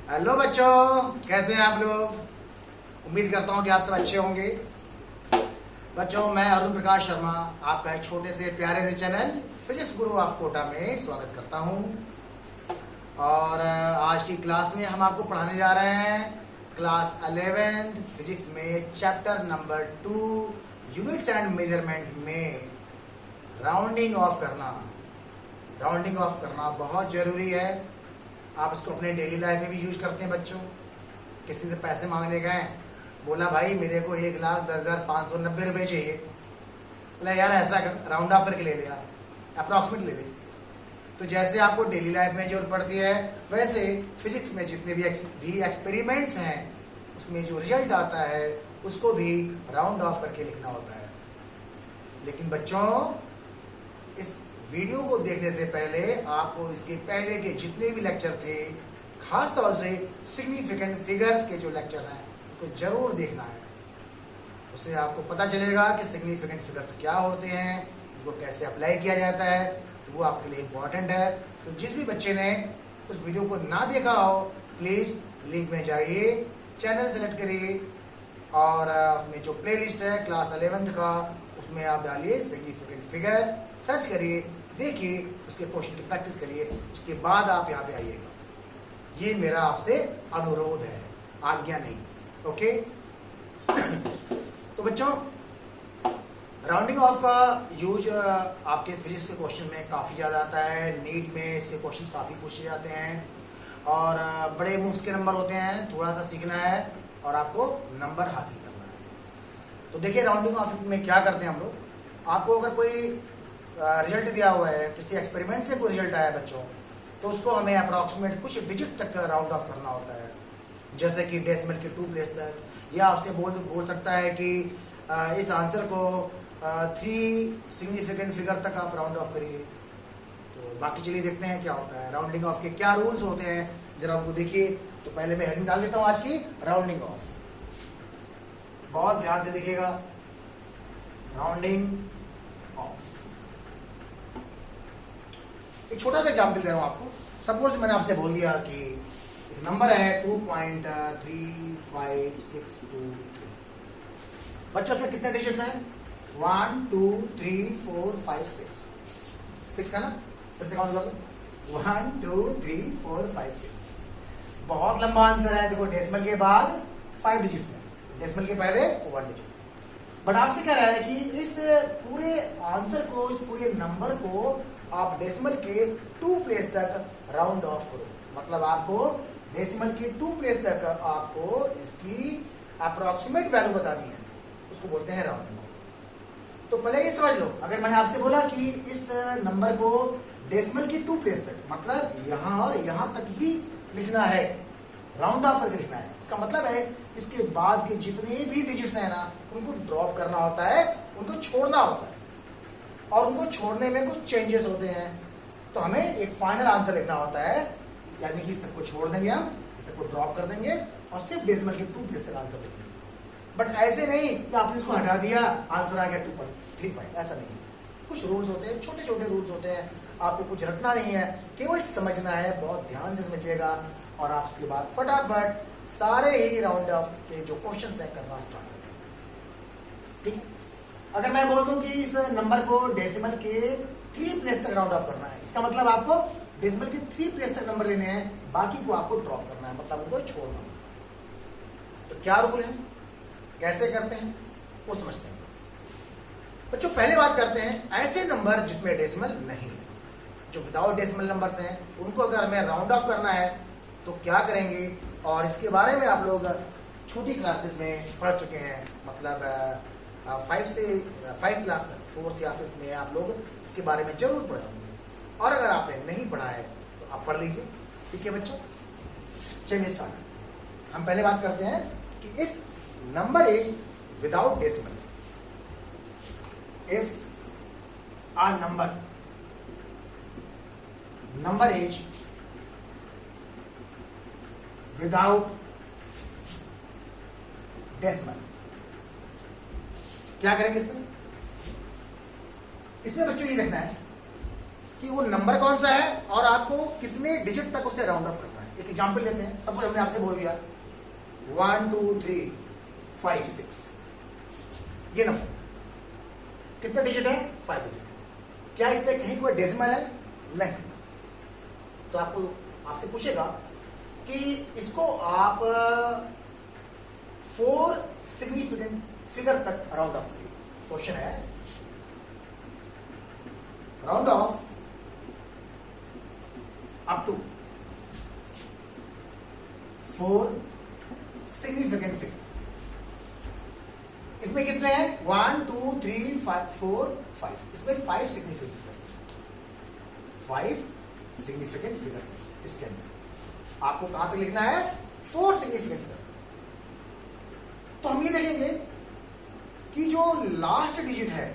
Hello बच्चों, कैसे हैं आप लोग। उम्मीद करता हूं कि आप सब अच्छे होंगे। बच्चों, मैं अरुण प्रकाश शर्मा आपका एक छोटे से प्यारे से channel physics Guru of Kota में स्वागत करता हूं। और आज की क्लास में हम आपको पढ़ाने जा रहे हैं क्लास 11th फिजिक्स में chapter number 2 units and measurement में राउंडिंग ऑफ करना। राउंडिंग ऑफ करना बहुत जरूरी है। आप इसको अपने डेली लाइफ में भी यूज करते हैं। बच्चों, किसी से पैसे मांगने गए, बोला भाई मेरे को 1,10,590 रुपये चाहिए। बोला यार ऐसा कर, राउंड ऑफ करके ले ले यार, अप्रॉक्सीमेट ले ले। तो जैसे आपको डेली लाइफ में जरूरत पड़ती है, वैसे फिजिक्स में जितने भी एक्सपेरिमेंट्स हैं उसमें जो रिजल्ट आता है उसको भी राउंड ऑफ करके लिखना होता है। लेकिन बच्चों, इस वीडियो को देखने से पहले आपको इसके पहले के जितने भी लेक्चर थे, खास तौर से सिग्निफिकेंट फिगर्स के जो लेक्चर्स हैं उनको जरूर देखना है। उससे आपको पता चलेगा कि सिग्निफिकेंट फिगर्स क्या होते हैं, उनको कैसे अप्लाई किया जाता है। तो वो आपके लिए इम्पॉर्टेंट है। तो जिस भी बच्चे ने उस वीडियो को ना देखा हो, प्लीज लिंक में जाइए, चैनल सेलेक्ट करिए और अपने जो प्लेलिस्ट है क्लास 11th का, उसमें आप डालिए सिग्निफिकेंट फिगर, सर्च करिए, देखिए, उसके क्वेश्चन की प्रैक्टिस करिए, उसके बाद आप यहाँ पे आइएगा। ये मेरा आपसे अनुरोध है, आज्ञा नहीं। ओके। तो बच्चों, राउंडिंग ऑफ का यूज आपके फिजिक्स के क्वेश्चन में काफ़ी ज़्यादा आता है। नीट में इसके क्वेश्चन काफ़ी पूछे जाते हैं और बड़े मुफ्त के नंबर होते हैं। थोड़ा सा सीखना है और आपको नंबर हासिल करना है। तो देखिए, राउंडिंग ऑफ में क्या करते हैं हम लोग। आपको अगर कोई रिजल्ट दिया हुआ है, किसी एक्सपेरिमेंट से कोई रिजल्ट आया बच्चों, तो उसको हमें अप्रॉक्सीमेट कुछ डिजिट तक राउंड ऑफ करना होता है। जैसे कि डेसिमल के 2 प्लेस तक, या आपसे बोल सकता है कि इस आंसर को 3 सिग्निफिकेंट फिगर तक आप राउंड ऑफ करिए। तो बाकी चलिए देखते हैं क्या होता है, राउंडिंग ऑफ के क्या रूल्स होते हैं, जरा आपको देखिए। तो पहले मैं हेडिंग डाल देता हूँ आज की, राउंडिंग ऑफ। बहुत ध्यान से देखिएगा, राउंडिंग ऑफ। एक छोटा सा एग्जाम्पल दे रहा हूं आपको। सपोज मैंने आपसे बोल दिया कि एक नंबर है 2.35623। बच्चों, उसमें कितने डिजिट्स हैं? 1 2 3 4 5 6 है ना। फिर से काउंट कर लो, 1 2 3 4 5 6। बहुत लंबा आंसर है। देखो, डेसिमल के बाद 5 डिजिट्स हैं, डेसिमल के पहले 1 डिजिट। बट आपसे कह रहा है कि इस पूरे आंसर को, इस पूरे नंबर को आप डेसिमल के 2 प्लेस तक राउंड ऑफ करो। मतलब आपको डेसिमल के 2 प्लेस तक आपको इसकी अप्रॉक्सीमेट वैल्यू बतानी है, उसको बोलते हैं राउंडिंग ऑफ। तो पहले ये समझ लो, अगर मैंने आपसे बोला कि इस नंबर को डेसिमल की 2 प्लेस तक, मतलब यहां और यहां तक ही लिखना है, राउंड ऑफ करके लिखना है। इसका मतलब है इसके बाद के जितने भी डिजिट्स हैं ना, उनको ड्रॉप करना होता है, उनको छोड़ना होता है। और उनको छोड़ने में कुछ चेंजेस होते हैं। तो हमें एक फाइनल आंसर लिखना होता है, यानी कि सबको छोड़ देंगे, हम सबको ड्रॉप कर देंगे और सिर्फ डेसिमल के 2 प्लेस तक आंसर लिखेंगे। बट ऐसे नहीं कि आपने इसको हटा दिया, आंसर आ गया 2.35, ऐसा नहीं। कुछ रूल्स होते हैं, छोटे छोटे रूल्स होते हैं, आपको कुछ रखना नहीं है, केवल समझना है। बहुत ध्यान से समझिएगा और आप उसके बाद फटाफट सारे ही राउंड ऑफ के जो क्वेश्चन है करना स्टार्ट करें। ठीक है। अगर मैं बोल दूं कि इस नंबर को डेसिमल के 3 प्लेस तक राउंड ऑफ करना है, इसका मतलब आपको डेसिमल के 3 प्लेस तक नंबर लेने हैं, बाकी को आपको ड्रॉप करना है, मतलब उनको छोड़ना है। तो क्या रूल है, कैसे करते हैं, वो समझते हैं बच्चों। पहले बात करते हैं ऐसे नंबर जिसमें डेसिमल नहीं है, जो विदाउट डेसिमल नंबर्स हैं, उनको अगर हमें राउंड ऑफ करना है तो क्या करेंगे। और इसके बारे में आप लोग छोटी क्लासेस में पढ़ चुके हैं, मतलब 5 क्लास तक, 4th या 5th में आप लोग इसके बारे में जरूर पढ़े होंगे। और अगर आपने नहीं पढ़ा है तो आप पढ़ लीजिए। ठीक है बच्चों, चलिए स्टार्ट। हम पहले बात करते हैं कि if number is without decimal, if a number is without decimal, क्या करेंगे इसमें? इसमें बच्चों ये देखना है कि वो नंबर कौन सा है और आपको कितने डिजिट तक उसे राउंड ऑफ करना है। एक एग्जाम्पल लेते हैं। सपोज हमने आपसे बोल दिया 1 2 3 5 6, ये नंबर कितने डिजिट है? 5 डिजिट। क्या इसमें कहीं कोई डेसिमल है? नहीं। तो आपसे पूछेगा कि इसको आप 4 सिग्निफिकेंट फिगर तक राउंड ऑफ करिए। क्वेश्चन है round off up to 4 significant figures. इसमें कितने हैं? 1 2 3 4 5। इसमें 5 सिग्निफिकेंट फिगर्स, 5 सिग्निफिकेंट फिगर्स इसके अंदर। आपको कहां तक लिखना है? 4 सिग्निफिकेंट फिगर। तो हम ये देखेंगे कि जो लास्ट डिजिट है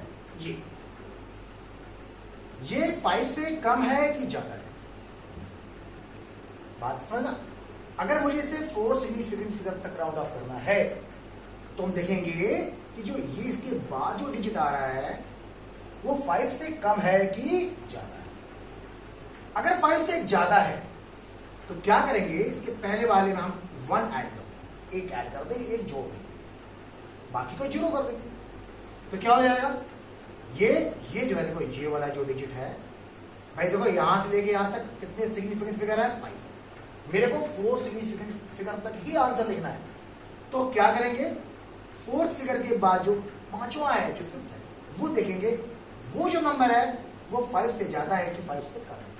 ये 5 से कम है कि ज्यादा है? बात समझना। अगर मुझे इसे 4 सिग्निफिकेंट फिगर तक राउंड ऑफ करना है तो हम देखेंगे कि जो ये इसके बाद जो डिजिट आ रहा है वो 5 से कम है कि ज्यादा है। अगर 5 से ज्यादा है तो क्या करेंगे? इसके पहले वाले में हम 1 ऐड कर देंगे, एक ऐड कर देंगे, एक जोड़ देंगे, बाकी को 0 कर देंगे। तो क्या हो जाएगा? ये जो है देखो, ये वाला जो डिजिट है भाई, देखो यहां से लेके यहां तक कितने सिग्निफिकेंट फिगर है? 5। मेरे को 4 सिग्निफिकेंट फिगर तक ही आंसर लिखना है। तो क्या करेंगे? 4th फिगर के बाद जो पांचवा है, जो 5th है, वो देखेंगे वो जो नंबर है वो 5 से ज्यादा है कि 5 से कम है।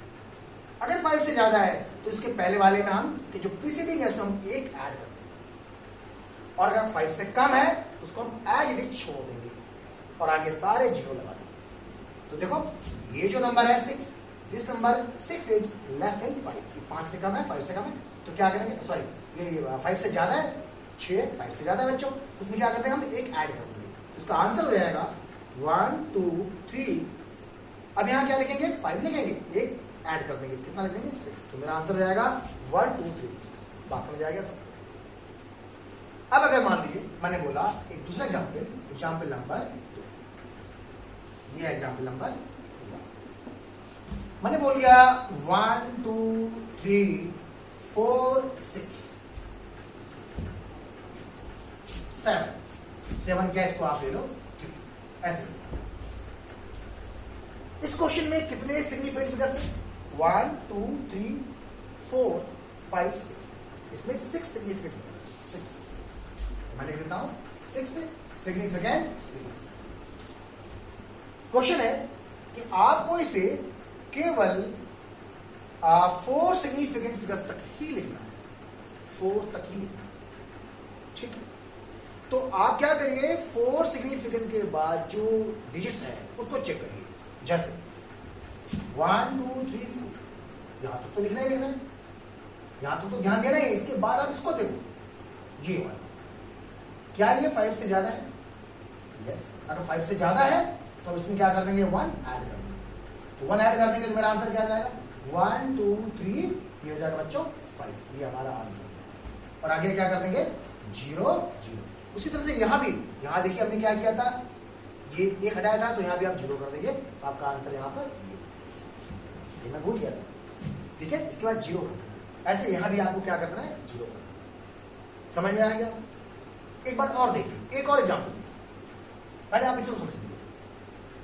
अगर 5 से ज्यादा है तो इसके पहले वाले में हम जो प्रीसीडिंग है उसको हम 1 ऐड कर देंगे, और अगर 5 से कम है तो उसको हम एज इट इज छोड़ देंगे और आगे सारे 0 लगा देंगे। तो देखो ये जो नंबर है 6, this number 6 is less than 5। 5 से कम है, 5 से कम है, तो क्या करेंगे? सॉरी, ये 5 से ज्यादा है, 6 5 से ज्यादा है बच्चों, उसमें क्या करते हैं? हम 1 ऐड कर देंगे। इसका आंसर हो जाएगा 1 2 3। अब यहां क्या लिखेंगे? 5 लिखेंगे, 1 ऐड कर देंगे, कितना लिख देंगे? 6। तो मेरा आंसर हो जाएगा 1 2 3 6। बात समझ आएगा सब? अब अगर मान लीजिए मैंने बोला एक दूसरा एग्जाम्पल नंबर 2, ये एग्जाम्पल नंबर 1। मैंने बोल दिया 1 2 3 4 6 7 क्या? इसको आप ले लो 3, ऐसे। इस क्वेश्चन में कितने सिग्निफिकेंट फिगर्स हैं? 1 2 3 4 5 6। इसमें 6 सिग्निफिकेंट फिगर्स, 6 मैं लिख देता हूं, 6 सिग्निफिकेंट फिगर्स। क्वेश्चन है कि आपको इसे केवल 4 सिग्निफिकेंट फिगर्स तक ही लिखना है, 4 तक ही लिखना है, ठीक है? तो आप क्या करिए? 4 सिग्निफिकेंट के बाद जो डिजिट्स है उसको चेक करिए। जैसे 1 2 3 4, यहां तक तो लिखना ही लिखना है, यहां तक तो ध्यान देना है। इसके बाद आप इसको देखो, ये वाला क्या ये 5 से ज्यादा है? यस। अगर 5 से ज्यादा है तो अब इसमें क्या कर देंगे? 1 ऐड कर देंगे। तो 1 ऐड कर देंगे तो मेरा आंसर क्या आ जाएगा? 1 2 3, ये हो जाएगा बच्चों 5। ये हमारा आंसर। और आगे क्या कर देंगे? 0 0। उसी तरह से यहां भी, यहां देखिए हमने क्या किया था, ये 1 हटाया था, तो यहां भी आप 0 कर देंगे, तो आपका आंसर यहां पर ये मैं भूल गया था, ठीक है? इसके बाद 0 कर देना। ऐसे यहां भी आपको क्या करना है? 0 करना। समझ में आ गया? एक बात और देखिए, एक और एग्जाम्पल देखिए, पहले आप इसे समझ लीजिए।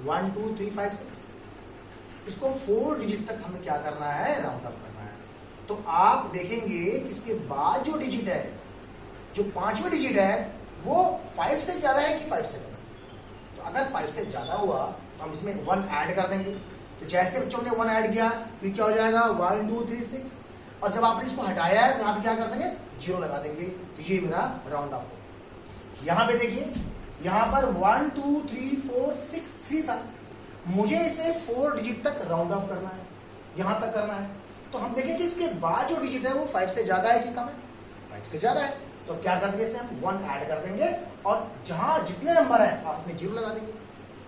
1 2 3 5 6, इसको 4 डिजिट तक हमें क्या करना है? राउंड ऑफ करना है। तो आप देखेंगे इसके बाद जो डिजिट है, जो 5वां डिजिट है, वो 5 से ज्यादा है कि 5 से कम है? तो अगर 5 से ज्यादा हुआ तो हम इसमें 1 ऐड कर देंगे। तो जैसे बच्चों ने 1 ऐड किया फिर क्या हो जाएगा? 1 2 3 6। और जब आपने इसको हटाया है तो यहाँ पे क्या कर देंगे? 0 लगा देंगे। तो ये मेरा राउंड ऑफ हो गया। यहाँ पे देखिए, यहाँ पर 1 2 3 4 6 3 था, मुझे इसे 4 डिजिट तक राउंड ऑफ करना है, यहां तक करना है। तो हम देखें कि इसके बाद जो डिजिट है वो 5 से ज्यादा है कि कम है? 5 से ज्यादा है। तो क्या कर देंगे? इसमें हम 1 ऐड कर देंगे और जहां जितने नंबर है आप उसमें 0 लगा देंगे।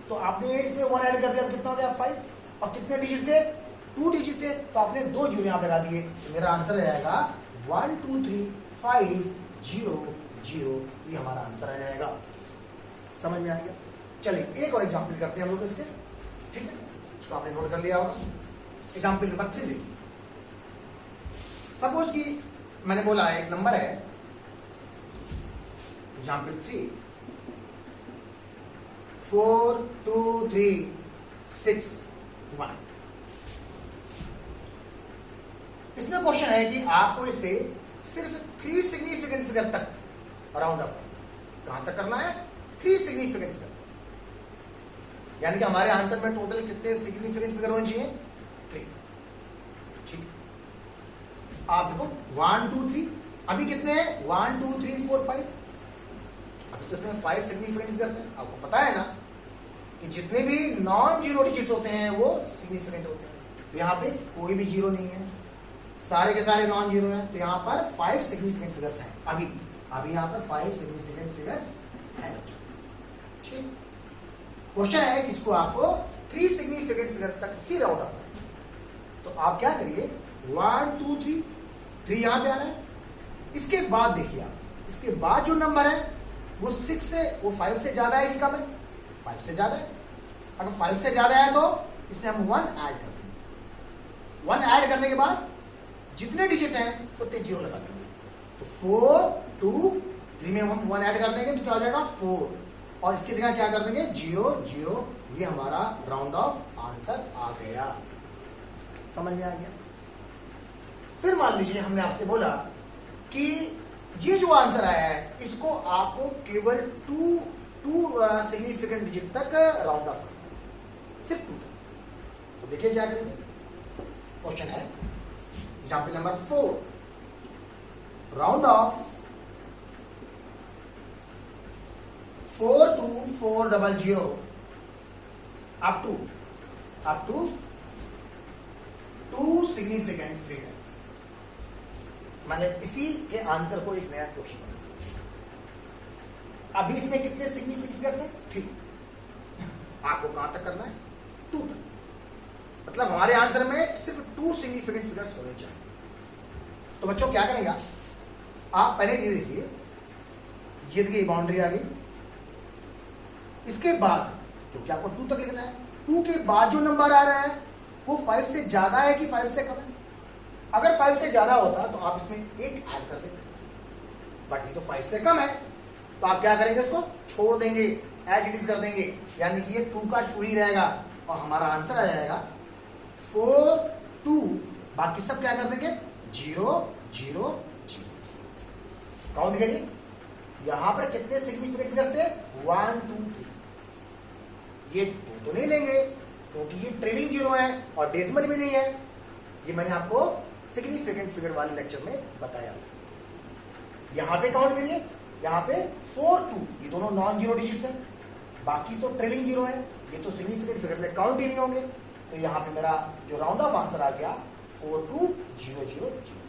तो आपने इसमें 1 ऐड कर दिया तो कितना हो गया? 5। और कितने डिजिट थे? 2 डिजिट थे, तो आपने 2 0 यहां लगा दिए। तो मेरा आंसर आएगा 1 2 3 5 0 0। ये हमारा आंसर आ जाएगा। समझ में आ गया? चलिए एक और एग्जाम्पल करते हैं हम लोग इसके, ठीक है? इसको आपने नोट कर लिया होगा। एग्जाम्पल नंबर 3 देखिए। सपोज कि मैंने बोला एक नंबर है एग्जाम्पल 3 4 2 3 6 1। इसमें क्वेश्चन है कि आपको इसे सिर्फ 3 सिग्निफिकेंट फिगर तक राउंड ऑफ करना है। कहां तक करना है? 3 सिग्निफिकेंट फिगर। यानी कि हमारे आंसर में टोटल कितने सिग्निफिकेंट फिगर होने चाहिए? 3। ठीक, आप देखो 1 2 3, अभी कितने हैं? 1 2 3 4 5। अभी तो इसमें 5 सिग्निफिकेंट फिगर्स हैं। आपको पता है ना कि जितने भी नॉन जीरो डिजिट्स होते हैं वो सिग्निफिकेंट होते हैं। तो यहाँ पे कोई भी जीरो नहीं है, सारे के सारे नॉन जीरो हैं। तो यहाँ पर 5 सिग्निफिकेंट फिगर्स हैं। अभी यहाँ पर 5 सिग्निफिकेंट फिगर्स हैं बच्चों। ठीक, क्वेश्चन है कि इसको आपको 3 सिग्निफिकेंट फिगर्स तक ही राउंड ऑफ करना है। तो आप क्या करिए, 1 2 3 यहां पे आ रहा है। इसके बाद देखिए आप, इसके बाद जो नंबर है वो 6 से, वो 5 से ज्यादा है कि कम है? 5 से ज्यादा है। अगर 5 से ज्यादा है तो इसमें हम 1 ऐड कर देंगे। 1 ऐड करने के बाद जितने डिजिट हैं उतने जीरो लगा देंगे। तो 4 2 3 में हम 1 ऐड कर देंगे तो क्या हो जाएगा? 4। और इसकी जगह क्या कर देंगे? 0 0। ये हमारा राउंड ऑफ आंसर आ गया। समझ में आ गया? फिर मान लीजिए हमने आपसे बोला कि ये जो आंसर आया है इसको आपको केवल 2 सिग्निफिकेंट डिजिट तक राउंड ऑफ करना है, सिर्फ 2 तक। तो देखिए क्या करेंगे। क्वेश्चन है example number 4, round of 4 2 4 0 0 up to 2 significant figures. मैंने इसी के आंसर को एक नया क्वेश्चन बना दिया। अभी इसमें कितने सिग्निफिकेंट फिगर्स हैं? 3। आपको कहां तक करना है? 2 तक। मतलब हमारे आंसर में सिर्फ 2 सिग्निफिकेंट फिगर्स होने चाहिए। तो बच्चों क्या करेंगे आप पहले ये देखिए, ये देखिए बाउंड्री आ गई। इसके बाद तो क्या आपको 2 तक लिखना है। 2 के बाद जो नंबर आ रहा है वो 5 से ज्यादा है कि 5 से कम है? अगर 5 से ज्यादा होता तो आप इसमें 1 ऐड कर देते, बट ये तो 5 से कम है। तो आप क्या करेंगे? इसको छोड़ देंगे, एज इट इज कर देंगे। यानी कि ये 2 का 2 ही रहेगा और हमारा आंसर आ जाएगा 4 2। बाकी सब क्या कर देंगे? 0 0 0। काउंट करिए, यहां पर कितने सिग्निफिकेंट फिगर्स थे? 1 2 3। ये 2 तो नहीं लेंगे क्योंकि ये ट्रेलिंग जीरो है और डेसिमल भी नहीं है। ये मैंने आपको सिग्निफिकेंट फिगर वाले लेक्चर में बताया था। यहां पे काउंट करिए, यहां पे 4 2, ये दोनों नॉन जीरो डिजिट्स हैं, बाकी तो ट्रेलिंग जीरो है। ये तो सिग्निफिकेंट फिगर में काउंट ही नहीं होंगे। तो यहां पे मेरा जो राउंड ऑफ आंसर आ गया 4 2 0 0 0।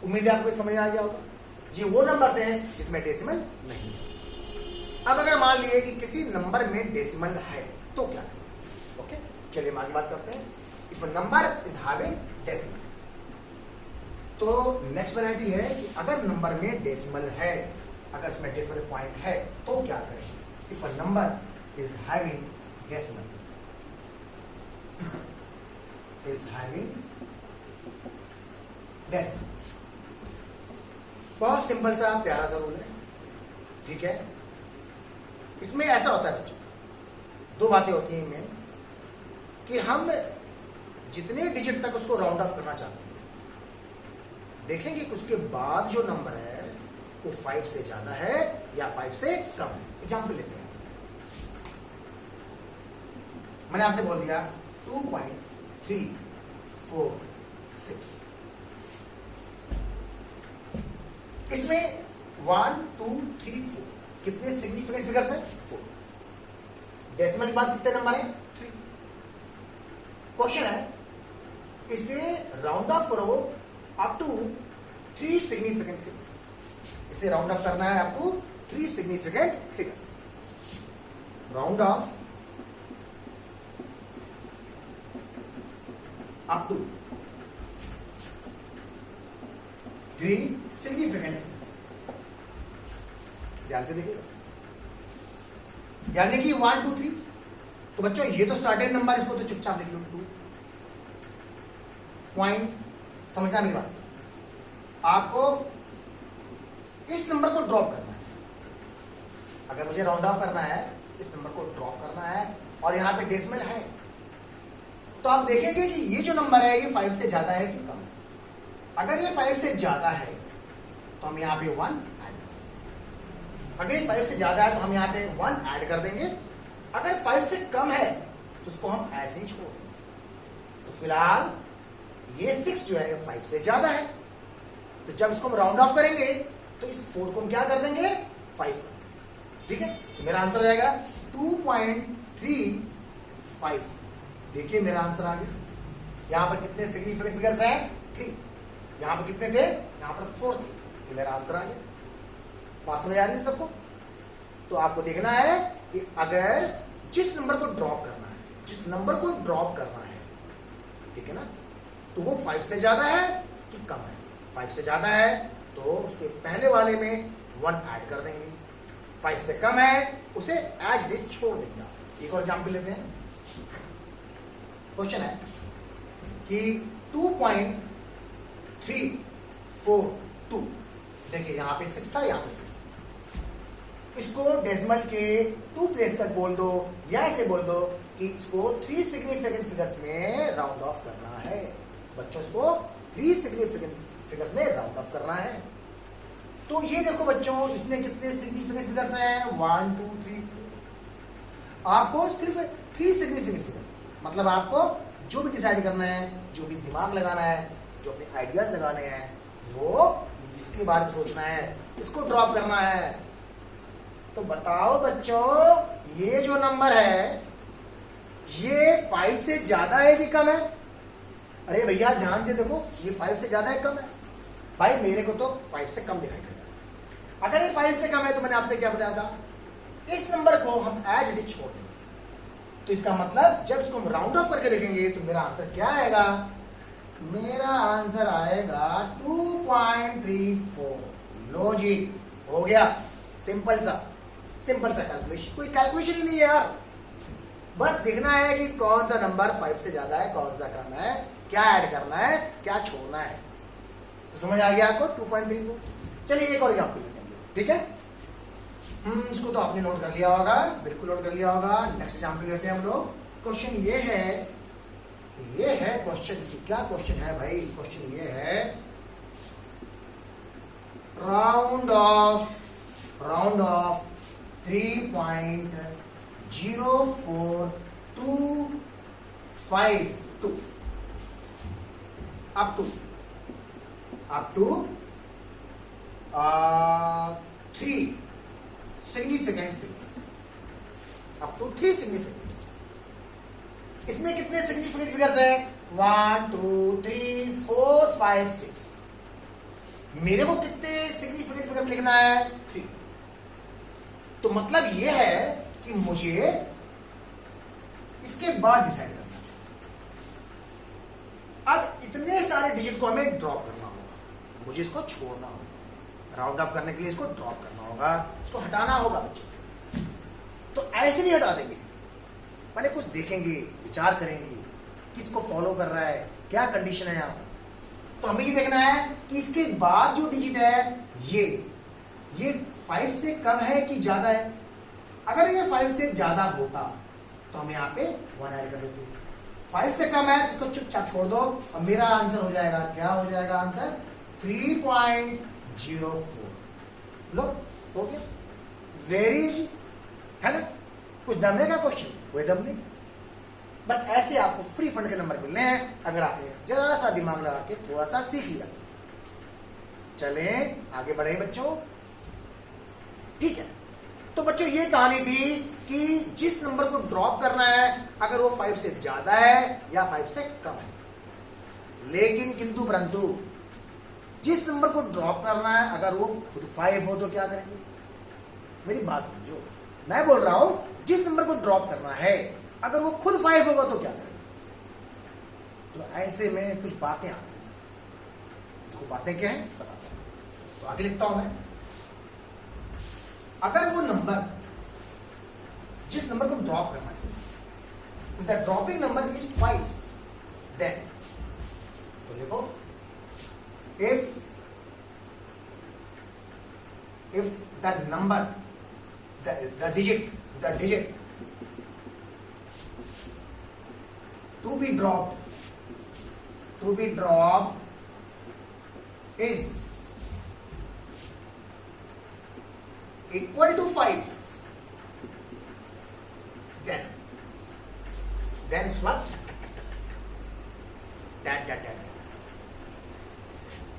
उम्मीद है आपको समझ में आ गया होगा। ये वो नंबर हैं जिसमें डेसिमल नहीं है। अब अगर मान लिए कि किसी नंबर में डेसिमल है तो क्या करें? ओके, चलिए हम आगे बात करते हैं। If a number is having decimal, तो नेक्स्ट वैरायटी है कि अगर नंबर में डेसिमल है, अगर इसमें डेसिमल पॉइंट है तो क्या करें? If a number is having decimal, is having decimal. बहुत सिंपल सा प्यारा सा रूल है, ठीक है। इसमें ऐसा होता है बच्चों, 2 बातें होती हैं इनमें कि हम जितने डिजिट तक उसको राउंड ऑफ करना चाहते हैं, देखेंगे कि उसके बाद जो नंबर है वो 5 से ज्यादा है या 5 से कम है। एग्जाम्पल लेते हैं, मैंने आपसे बोल दिया 2.346। इसमें 1 2 3 4 कितने सिग्निफिकेंट फिगर्स हैं? 4। डेसिमल के बाद कितने नंबर हैं? 3। क्वेश्चन है इसे राउंड ऑफ करो अप टू 3 सिग्निफिकेंट फिगर्स। इसे राउंड ऑफ करना है up to 3 significant figures. Round off up to 3 significant figures. ध्यान से देखिए, यानी कि 1 2 3। तो बच्चों ये तो सर्टेन नंबर, इसको तो चुपचाप देख लो। समझना मेरी बात, आपको इस नंबर को ड्रॉप करना है। अगर मुझे राउंड ऑफ करना है, इस नंबर को ड्रॉप करना है और यहां पे डेसिमल है, तो आप देखेंगे कि ये जो नंबर है ये 5 से ज्यादा है कि कम। अगर ये 5 से ज्यादा है तो हम यहां पे 1 ऐड, अगर ये 5 से ज्यादा है तो हम यहां पे 1 ऐड कर देंगे। अगर 5 से कम है तो उसको हम ऐसे ही छोड़ देंगे। तो फिलहाल ये 6 जो है 5 से ज्यादा है, तो जब इसको हम राउंड ऑफ करेंगे तो इस 4 को हम क्या कर देंगे, 5 कर देंगे। ठीक है, तो मेरा आंसर हो जाएगा 2.35। देखिए मेरा आंसर आ गया। यहां पर कितने सिग्निफिकेंट फिगर्स हैं, 3। यहां पर कितने थे, यहां पर 4 थे। ये मेरा आंसर आ गया। बात समझ आ रही है सबको? तो आपको देखना है कि अगर जिस नंबर को ड्रॉप करना है, जिस नंबर को ड्रॉप करना है, ठीक है ना, तो वो 5 से ज्यादा है कि कम है। 5 से ज्यादा है तो उसके पहले वाले में 1 ऐड कर देंगे। 5 से कम है उसे एज इट इज छोड़ देंगे। एक और एग्जाम्पल लेते हैं। क्वेश्चन है कि 2.342, देखिए यहां पे 6 था, यहां पे 2। इसको डेसिमल के 2 प्लेस तक बोल दो, या ऐसे बोल दो कि इसको 3 सिग्निफिकेंट फिगर्स में राउंड ऑफ करना है। बच्चों इसको 3 सिग्निफिकेंट फिगर्स में राउंड ऑफ करना है। तो ये देखो बच्चों, इसमें कितने सिग्निफिकेंट फिगर्स हैं, 1 2 3 4। आपको सिर्फ 3 सिग्निफिकेंट फिगर्स, मतलब आपको जो भी डिसाइड करना है, जो भी दिमाग लगाना है, जो अपने आइडियाज लगाने हैं, वो इसके बारे में सोचना है, इसको ड्रॉप करना है। तो बताओ बच्चों, ये जो नंबर है ये 5 से ज्यादा है कि कम है? अरे भैया ध्यान से देखो, ये 5 से ज्यादा है कम है? भाई मेरे को तो 5 से कम दिखाई दे रहा है। अगर ये 5 से कम है तो मैंने आपसे क्या बताया था, इस नंबर को हम एज इट इज छोड़ देंगे। तो इसका मतलब जब इसको हम राउंड ऑफ करके देखेंगे तो मेरा आंसर क्या आएगा, मेरा आंसर आएगा 2.34। लो जी, हो गया। सिंपल सा कैलकुलेशन, कोई कैलकुलेशन ही नहीं है यार। बस देखना है कि कौन सा नंबर 5 से ज्यादा है, कौन सा कम है, क्या ऐड करना है, क्या छोड़ना है। तो समझ आ गया आपको 2.34। चलिए एक और एग्जाम्पल लेते हैं, ठीक है। इसको तो आपने नोट कर लिया होगा, बिल्कुल नोट कर लिया होगा। नेक्स्ट एग्जाम्पल लेते हैं हम लोग। क्वेश्चन ये है क्वेश्चन, क्या क्वेश्चन है भाई, क्वेश्चन ये है round of 3.04252 up to 3 significant figures, up to 3 significant figures। इसमें कितने सिग्निफिकेंट फिगर्स हैं, 1 2 3 4 5 6। मेरे को कितने सिग्निफिकेंट फिगर लिखना है, 3। तो मतलब यह है कि मुझे इसके बाद डिसाइड करना है। अब इतने सारे डिजिट को हमें ड्रॉप करना होगा, मुझे इसको छोड़ना होगा। राउंड ऑफ करने के लिए इसको ड्रॉप करना होगा, इसको हटाना होगा बच्चों। तो ऐसे नहीं हटा देंगे, पहले कुछ देखेंगे, विचार करेंगे, किसको फॉलो कर रहा है, क्या कंडीशन है यहाँ पर। तो हमें ये देखना है कि इसके बाद जो डिजिट है ये 5 से कम है कि ज्यादा है। अगर ये 5 से ज्यादा होता तो हम यहाँ पे 1 ऐड कर देते। 5 से कम है तो इसको चुपचाप छोड़ दो और मेरा आंसर हो जाएगा, क्या हो जाएगा आंसर, 3.04। लो हो गया, वेरी इजी है ना। कुछ दमने का क्वेश्चन, कोई दम नहीं। बस ऐसे आपको फ्री फंड के नंबर मिलने हैं अगर आपने जरा सा दिमाग लगा के थोड़ा सा सीख लिया। चलें आगे बढ़े बच्चों, ठीक है। तो बच्चों ये कहानी थी कि जिस नंबर को ड्रॉप करना है अगर वो 5 से ज्यादा है या 5 से कम है। लेकिन किंतु परंतु जिस नंबर को ड्रॉप करना है अगर वो खुद 5 हो तो क्या करेंगे, मेरी बात समझो। मैं बोल रहा हूं जिस नंबर को ड्रॉप करना है अगर वो खुद 5 होगा तो क्या करेंगे। तो ऐसे में कुछ बातें आती हैं, तो बातें क्या हैं बताता हूं। तो आगे लिखता हूं मैं, अगर वो नंबर जिस नंबर को ड्रॉप करना है if the dropping number is 5 then तो लिखो if the number, the digit to be dropped is equal to 5, then what? That.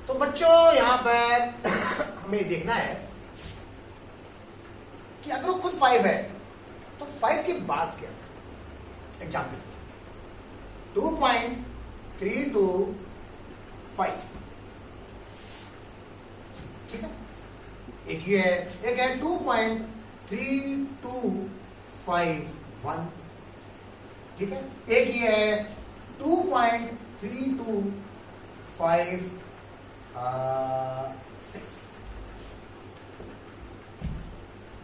तो बच्चों यहां पर हमें देखना है कि अगर वो खुद 5 है तो 5 के बाद क्या है. एग्जाम्पल 2.325, ठीक है. एक ये है, एक है 2.3251, ठीक है. एक ये है 2.3256.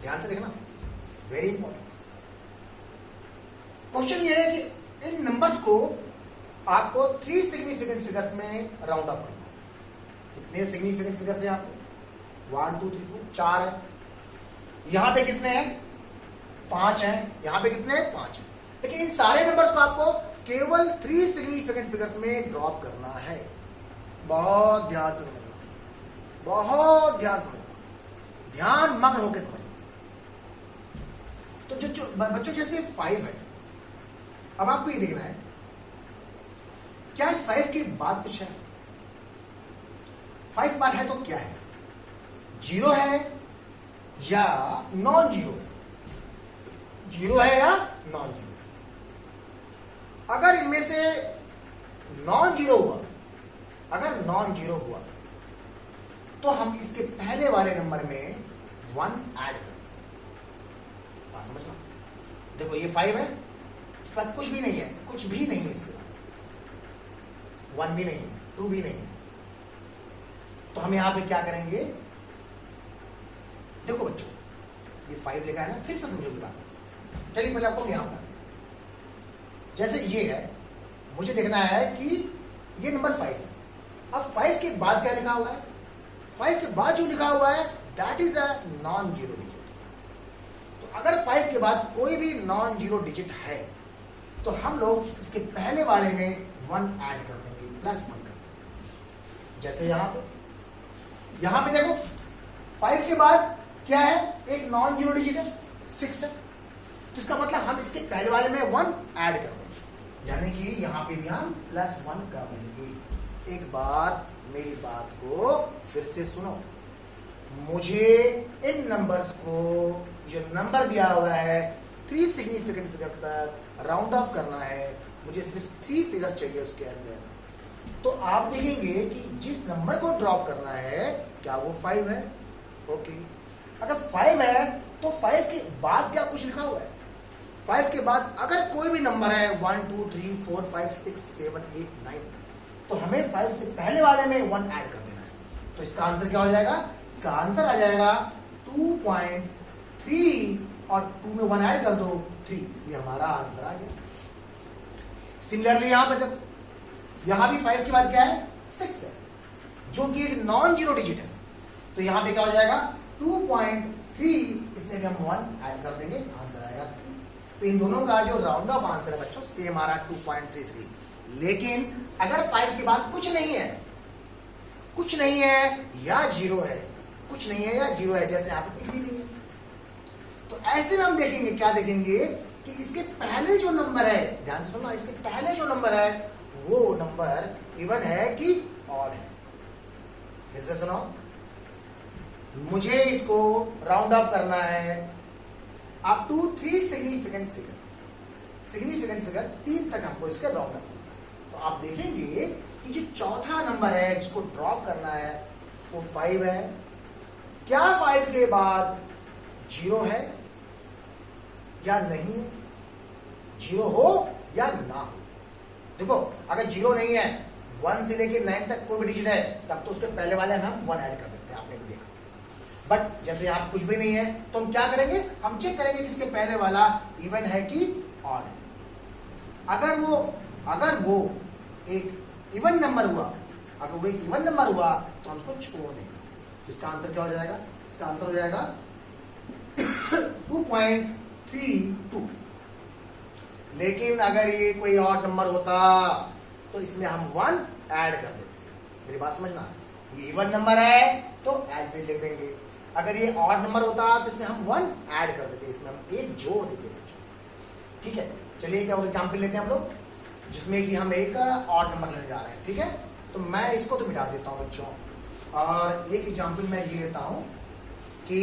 ध्यान से देखना, वेरी इंपॉर्टेंट क्वेश्चन ये है कि इन नंबर्स को आपको 3 सिग्निफिकेंट फिगर्स में राउंड ऑफ करना है. कितने सिग्निफिकेंट फिगर्स है आपको? 1 2 3 4 4 है. यहां पे कितने हैं? 5 हैं. यहां पे कितने हैं? 5 हैं. लेकिन इन सारे नंबर्स को आपको केवल 3 सिग्निफिकेंट फिगर्स में ड्रॉप करना है. बहुत ध्यान से समझना, बहुत ध्यान से समझना, ध्यान मग्न होकर समझना. तो जो बच्चों जैसे 5 है, अब आपको ये देखना है क्या इस 5 के बाद कुछ है? 5 बार है तो क्या है? 0 है या नॉन जीरो? 0 है या नॉन जीरो? अगर इनमें से नॉन जीरो हुआ, तो हम इसके पहले वाले नंबर में 1 ऐड कर. बात समझना. देखो ये 5 है, इसके बाद कुछ भी नहीं है, कुछ भी नहीं है इसके बाद. 1 भी नहीं है, 2 भी नहीं है. तो हम यहां पे क्या करेंगे? देखो बच्चों, ये 5 लिखा है ना, फिर से समझोगे बात. चलिए पहले आपको यहां पर, जैसे ये है, मुझे देखना है कि ये नंबर 5 है. अब 5 के बाद क्या लिखा हुआ है? 5 के बाद जो लिखा हुआ है that is a non zero digit. तो अगर 5 के बाद कोई भी नॉन जीरो डिजिट है तो हम लोग इसके पहले वाले में 1 ऐड कर देंगे, +1 कर देंगे. जैसे यहां पे देखो 5 के बाद क्या है? एक नॉन जीरो डिजिट है, 6 है. तो इसका मतलब हम इसके पहले वाले में 1 ऐड कर देंगे, यानी कि यहां पे भी हम +1 कर देंगे. एक बार मेरी बात को फिर से सुनो. मुझे इन नंबर्स को, जो नंबर दिया हुआ है 3 सिग्निफिकेंट फिगर तक राउंड ऑफ करना है. मुझे सिर्फ 3 फिगर चाहिए उसके अंदर. तो आप देखेंगे कि जिस नंबर को ड्रॉप करना है, क्या वो 5 है? ओके. अगर 5 है तो 5 के बाद क्या कुछ लिखा हुआ है? 5 के बाद अगर कोई भी नंबर है 1 2 3 4 5 6 7 8 9, तो हमें 5 से पहले वाले में 1 ऐड कर देना है. तो इसका आंसर क्या हो जाएगा? इसका आंसर आ जाएगा 2.3 और 2 में 1 ऐड कर दो 3. ये हमारा आंसर आ गया. सिमिलरली यहां पर जब यहां भी 5 के बाद क्या है? 6 है, जो कि एक नॉन जीरो डिजिट है. तो यहां पे क्या हो जाएगा? 2.3, इसमें भी हम 1 ऐड कर देंगे, आंसर आएगा 3. तो इन दोनों का जो राउंड ऑफ आंसर है बच्चों सेम आ रहा है 2.33. लेकिन अगर 5 के बाद कुछ नहीं है या 0 है, कुछ नहीं है या 0 है, जैसे यहाँ पे कुछ भी नहीं है, तो ऐसे में हम देखेंगे, क्या देखेंगे कि इसके पहले जो नंबर है, ध्यान से सुनना, इसके पहले जो नंबर है वो नंबर इवन है कि ऑड है. फिर से सुनो, मुझे इसको राउंड ऑफ करना है अप टू 3 सिग्निफिकेंट फिगर. 3 तक हमको इसका राउंड ऑफ करना है. तो आप देखेंगे कि जो चौथा नंबर है जिसको ड्रॉप करना है वो 5 है. क्या 5 के बाद 0 है या नहीं? 0 हो या ना हो? देखो अगर 0 नहीं है, 1 से लेके 9 तक कोई भी डिजिट है, तब तो उसके पहले वाले में हम 1 ऐड कर देते हैं. आपने भी देखा. बट जैसे यहाँ कुछ भी नहीं है तो हम क्या करेंगे? हम चेक करेंगे कि इसके पहले वाला इवन है कि ऑड है. अगर वो एक इवन नंबर हुआ अगर वो एक इवन नंबर हुआ तो हम उसको छोड़ देंगे। तो इसका आंसर क्या हो जाएगा? इसका आंसर हो जाएगा 2.32। लेकिन अगर ये कोई और नंबर होता तो इसमें हम 1 ऐड कर देते। मेरी बात समझना, ये इवन नंबर है तो ऐड लिख देंगे। अगर ये ऑड नंबर होता तो इसमें हम 1 ऐड कर देते, इसमें हम 1 जोड़ देते बच्चों। ठीक है, चलिए क्या और एग्जाम्पल लेते हैं हम लोग, जिसमें कि हम एक ऑड नंबर लेने जा रहे हैं। ठीक है, तो मैं इसको तो मिटा देता हूं बच्चों, और एक एग्जाम्पल मैं ये लेता हूं कि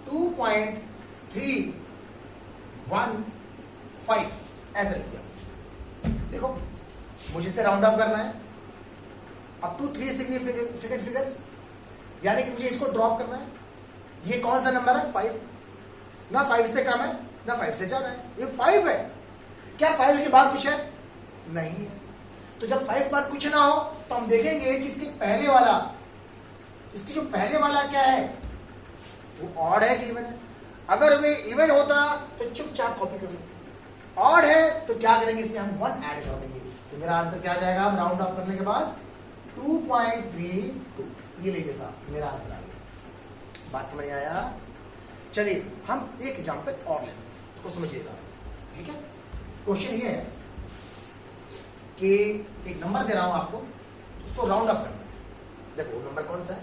2.315 ऐसा लिख दिया। देखो, मुझे इसे राउंड ऑफ करना है अप टू 3 सिग्निफिकेंट फिगर्स, यानी कि मुझे इसको ड्रॉप करना है। ये कौन सा नंबर है? 5। ना 5 से कम है ना 5 से ज्यादा है, ये 5 है। क्या 5 के बाद कुछ है? नहीं है। तो जब 5 के बाद कुछ ना हो तो हम देखेंगे कि इसके पहले वाला, इसकी जो पहले वाला क्या है, वो ऑड है कि इवन है। अगर वे इवन होता तो चुपचाप कॉपी कर लो, ऑड है तो क्या करेंगे, इसमें हम 1 ऐड कर देंगे। तो मेरा आंसर क्या आ जाएगा? हम राउंड ऑफ करने के बाद 2.32 ये लीजिए साहब, मेरा आंसर आ गया। बात समझ आया? चलिए हम एक एग्जांपल और लेते हैं, उसको समझिएगा। ठीक है, क्वेश्चन ये है कि एक नंबर दे रहा हूं आपको, उसको राउंड ऑफ करना है। देखो नंबर कौन सा है?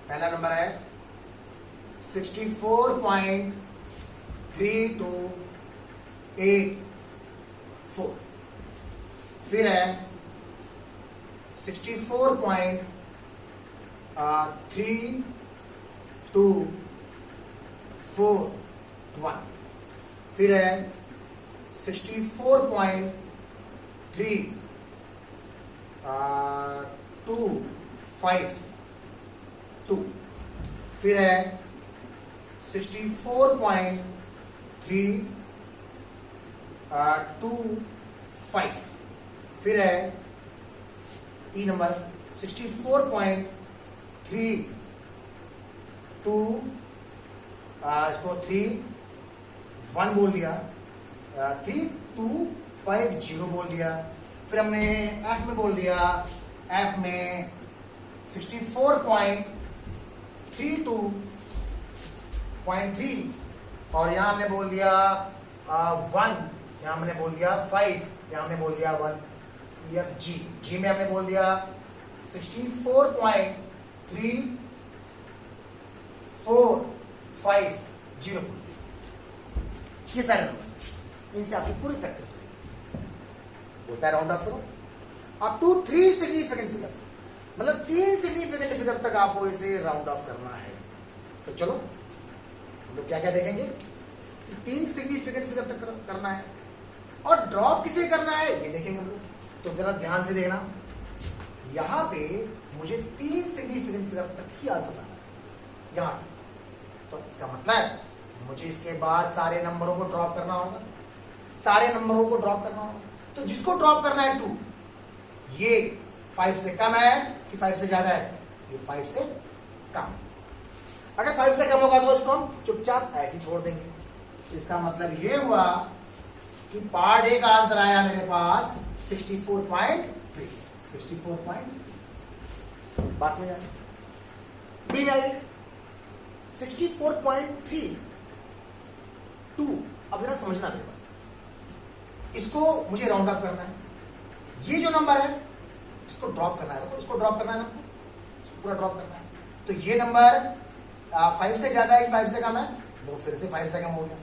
पहला नंबर है 64.3284, फिर है 64.3241, फिर है 64.3252, फिर है 64.325, फिर है ई नंबर 64.32 इसको 31 बोल दिया, 3250 बोल दिया। फिर हमने एफ में बोल दिया, एफ में 64.32.3 और यहां हमने बोल दिया 1, यहां हमने बोल दिया 5, यहां हमने बोल दिया 1। एफ जी, जी में हमने बोल दिया 64.3450 बोल दिया। ये सारे नंबर, इनसे आपकी पूरी प्रैक्टिस होगी। बोलता है राउंड ऑफ करो अप टू 3 सिग्निफिकेंट फिगर्स, मतलब 3 सिग्निफिकेंट फिगर तक आपको इसे राउंड ऑफ करना है। तो चलो हम लोग क्या क्या देखेंगे कि 3 सिग्निफिकेंट फिगर तक करना है, और ड्रॉप किसे करना है ये देखेंगे हम लोग। तो जरा ध्यान से देखना, यहां पे मुझे 3 सिग्निफिकेंट फिगर तक ही आंसर लाना है यहां पे। तो इसका मतलब मुझे इसके बाद सारे नंबरों को ड्रॉप करना होगा, सारे नंबरों को ड्रॉप करना होगा। तो जिसको ड्रॉप करना है 2, ये 5 से कम है कि 5 से ज्यादा है? ये 5 से कम। अगर 5 से कम होगा तो उसको हम चुपचाप ऐसे छोड़ देंगे। तो इसका मतलब ये हुआ कि पार्ट ए का आंसर आया मेरे पास 64.3। 64. बात समझ आई? बी में आइए 64.32। अब जरा समझना मेरे बात, इसको मुझे राउंड ऑफ करना है। ये जो नंबर है इसको ड्रॉप करना है, तो इसको ड्रॉप करना है ना, इसको पूरा ड्रॉप करना है। तो ये नंबर 5 से ज्यादा है कि 5 से कम है? तो फिर से 5 से कम हो गया।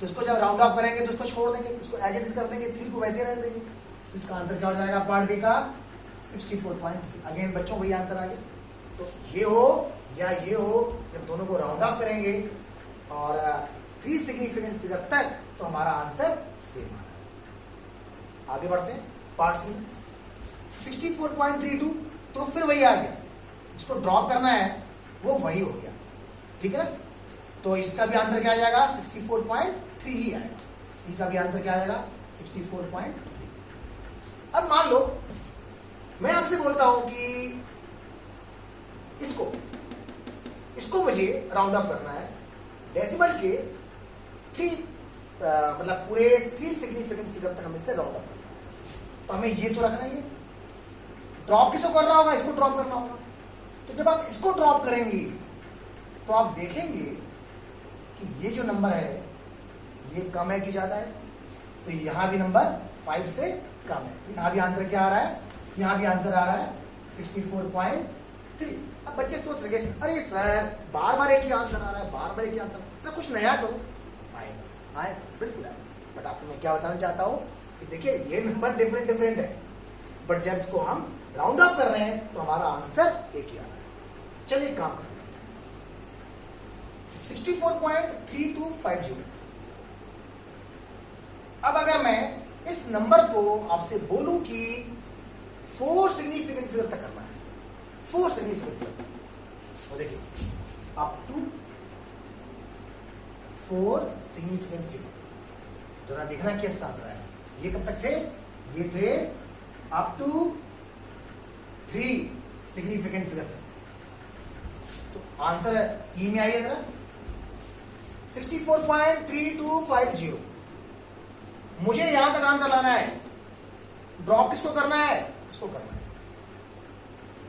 तो इसको जब राउंड ऑफ करेंगे तो इसको छोड़ देंगे, इसको एज इट इज कर देंगे, 3 को वैसे रह देंगे। तो इसका आंसर क्या हो जाएगा पार्ट बी का 64.3। अगेन बच्चों वही आंसर आ गया। तो ये हो या ये हो, जब दोनों को राउंड ऑफ करेंगे और 3 सिग्निफिकेंट फिगर तक, तो हमारा आंसर सेम आ रहा है। आगे बढ़ते हैं पार्ट सी में 64.32। तो फिर वही आ गया, जिसको ड्रॉप करना है वो वही हो गया। ठीक है ना? तो इसका भी आंसर क्या आ जाएगा? 64.3 ही आएगा। सी का भी आंसर क्या आ जाएगा? 64.3। अब मान लो मैं आपसे बोलता हूं कि इसको मुझे राउंड ऑफ करना है डेसिमल के 3 मतलब पूरे 3 सिग्निफिकेंट फिगर तक हमें इससे राउंड ऑफ करना है। तो हमें ये तो रखना ही है, ड्रॉप किसको करना होगा? इसको ड्रॉप करना होगा। तो जब आप इसको ड्रॉप करेंगे तो आप देखेंगे कि ये जो नंबर है ये कम है कि ज्यादा है। तो यहां भी नंबर 5 से कम है। तो यहां भी आंसर क्या आ रहा है? यहां भी आंसर आ रहा है 64.3। अब बच्चे सोच रहे अरे सर बार बार एक ही आंसर आ रहा है, बार बार एक ही आंसर, सर कुछ नया करो। आए बिल्कुल आए, बट आपको मैं क्या बताना चाहता हूं कि देखिए ये नंबर डिफरेंट डिफरेंट है, बट जब इसको हम राउंड ऑफ कर रहे हैं तो हमारा आंसर एक ही आ रहा है। चलिए काम करते हैं। 64.3250। अब अगर मैं इस नंबर को आपसे बोलूं कि 4 सिग्निफिकेंट फिगर तक करना है, 4 सिग्निफिकेंट फिगर, तो देखिए अप टू 4 सिग्निफिकेंट फिगर, जरा देखना कैसे आंसर आएगा। ये कब तक थे? ये थे अप टू 3 सिग्निफिकेंट फिगर्स। तो आंसर ई में आइए जरा, 64.3250। मुझे यहां तक आंसर लाना है। ड्रॉप किसको करना है? इसको करना है।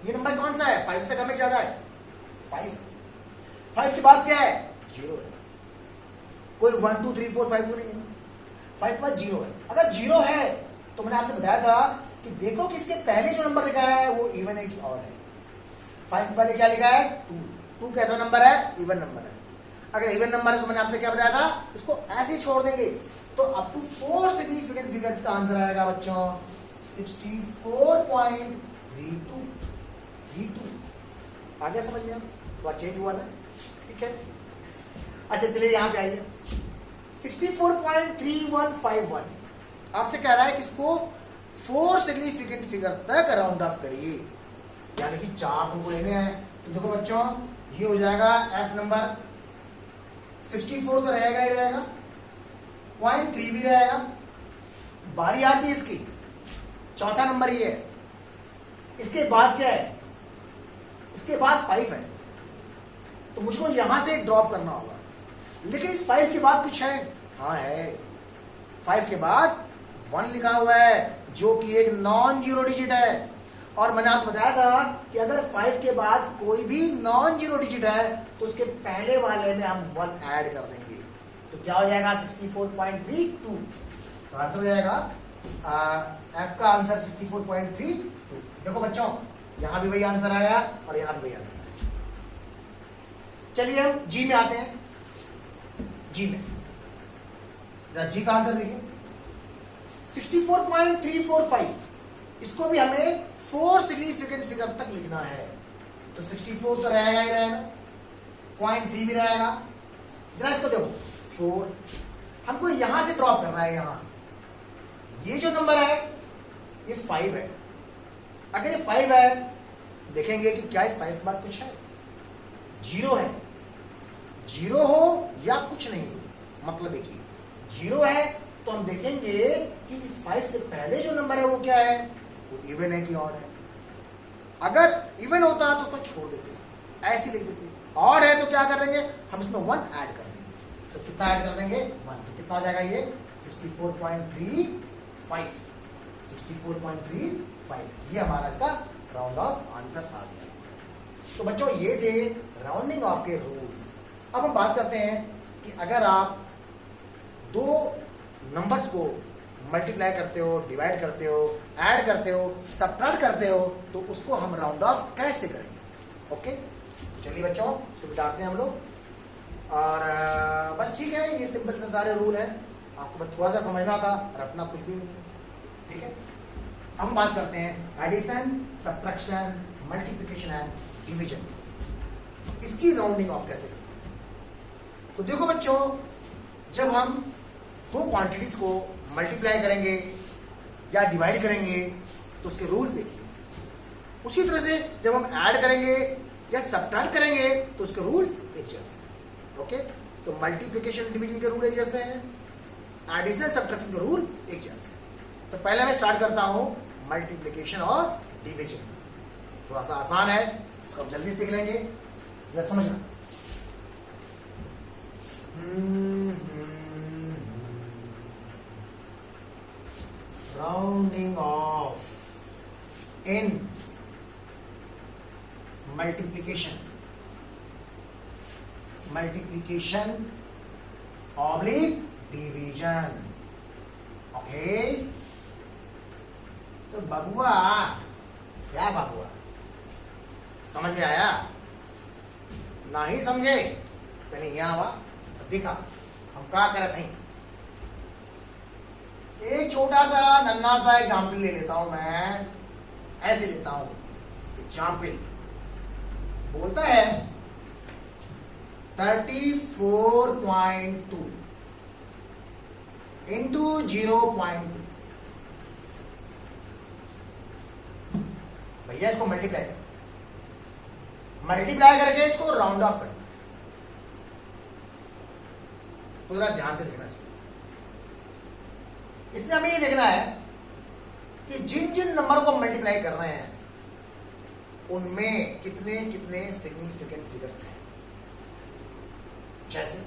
ये नंबर कौन सा है? 5 से कम है ज्यादा है? 5। 5 के बाद क्या है? 0 है। कोई 1 2 3 4 5 नहीं है। 5 के बाद 0 है। अगर 0 है तो मैंने आपसे बताया था कि देखो कि इसके पहले जो नंबर लिखा है वो इवन है कि ऑड है। 5 के पहले क्या लिखा है? 2। 2 कैसा नंबर है? इवन नंबर है। अगर इवन नंबर है तो मैंने आपसे क्या बताया था? इसको ऐसे ही छोड़ देंगे तो अप टू 4 सिग्निफिकेंट फिगर्स का आंसर आएगा बच्चों 64.32। आगे समझ में? तो चेंज हुआ था, ठीक है। अच्छा चलिए यहां पे आइए, 64.3151 आपसे कह रहा है कि इसको 4 सिग्निफिकेंट फिगर तक राउंड ऑफ करिए, यानी कि 4 तुमको लेने हैं। तो देखो बच्चों ये हो जाएगा एफ नंबर 64 तो रहेगा ही रहेगा, 0.3 भी रहेगा। बारी आती है इसकी, चौथा नंबर ये है। इसके बाद क्या है? इसके बाद 5 है, तो मुझको यहां से ड्रॉप करना होगा। लेकिन इस 5 के बाद कुछ है? हाँ है, 5 के बाद 1 लिखा हुआ है जो कि एक नॉन जीरो डिजिट है। और मैंने आपको बताया था कि अगर 5 के बाद कोई भी नॉन जीरो डिजिट है तो उसके पहले वाले में हम 1 ऐड कर देंगे। तो क्या हो जाएगा? 64.32। तो आंसर हो जाएगा एफ का आंसर 64.32। देखो बच्चों यहां भी वही आंसर आया और यहां भी वही आंसर आया। चलिए हम जी में आते हैं। जी में जी का आंसर देखिए 64.345। इसको भी हमें 4 सिग्निफिकेंट फिगर तक लिखना है। तो 64 तो रहेगा ही रहेगा, 0.3 भी रहेगा। जरा इसको देखो 4 हमको यहां से ड्रॉप करना है। यहां से ये जो नंबर है ये 5 है। अगर ये 5 है देखेंगे कि क्या इस 5 के बाद कुछ है? 0 है। 0 हो या कुछ नहीं हो, मतलब एक ही 0 है। तो हम देखेंगे कि इस 5 से पहले जो नंबर है वो क्या है? वो इवन है कि ऑड है। अगर इवन होता तो उसको छोड़ देते, ऐसे लिख देते। ऑड है तो क्या कर देंगे? हम इसमें 1 ऐड कर देंगे। तो कितना ऐड कर देंगे? 1। तो कितना आ जाएगा ये? 64.35। 64.35 ये हमारा इसका राउंड ऑफ आंसर आ गया। तो बच्चों ये थे राउंडिंग ऑफ के रूल्स। अब हम बात करते हैं कि अगर आप 2 नंबर्स को मल्टीप्लाई करते हो, डिवाइड करते हो, ऐड करते हो, सबट्रैक्ट करते हो तो उसको हम राउंड ऑफ कैसे करेंगे। ओके चलिए बच्चों इसको बिताते हैं हम लोग। और बस ठीक है, ये सिंपल से सारे रूल हैं, आपको बस थोड़ा सा समझना था और अपना कुछ भी नहीं। ठीक है अब हम बात करते हैं addition, subtraction, multiplication and division. इसकी राउंडिंग ऑफ कैसे करते हैं? तो देखो बच्चों जब हम 2 क्वांटिटीज को मल्टीप्लाई करेंगे या डिवाइड करेंगे तो उसके रूल्स एक ही। उसी तरह से जब हम ऐड करेंगे या सब्ट्रैक्ट करेंगे तो उसके रूल्स एक जैसे हैं। ओके तो मल्टीप्लिकेशन डिवीजन के रूल एक जैसे हैं, एडिशन सब्ट्रैक्शन के रूल एक जैसे हैं। तो पहले मैं स्टार्ट करता हूं मल्टीप्लिकेशन और डिवीजन। थोड़ा सा आसान है, इसको आप जल्दी सीख लेंगे, जरा समझना। Rounding off in multiplication, multiplication oblique division. Okay, तो बबुआ, क्या बबुआ, समझ में आया? नहीं समझे? पहले यहां हुआ दिखा हम क्या करते हैं। एक छोटा सा नन्ना सा एग्जाम्पल ले लेता हूं मैं, ऐसे लेता हूं एग्जाम्पल। बोलता है 34.2 इंटू 0.2। भैया इसको मल्टीप्लाई कर, मल्टीप्लाई करके इसको राउंड ऑफ करना। तो जरा ध्यान से देखना चाहिए। इसमें हमें ये देखना है कि जिन जिन नंबर को मल्टीप्लाई कर रहे हैं उनमें कितने कितने सिग्निफिकेंट फिगर्स हैं। जैसे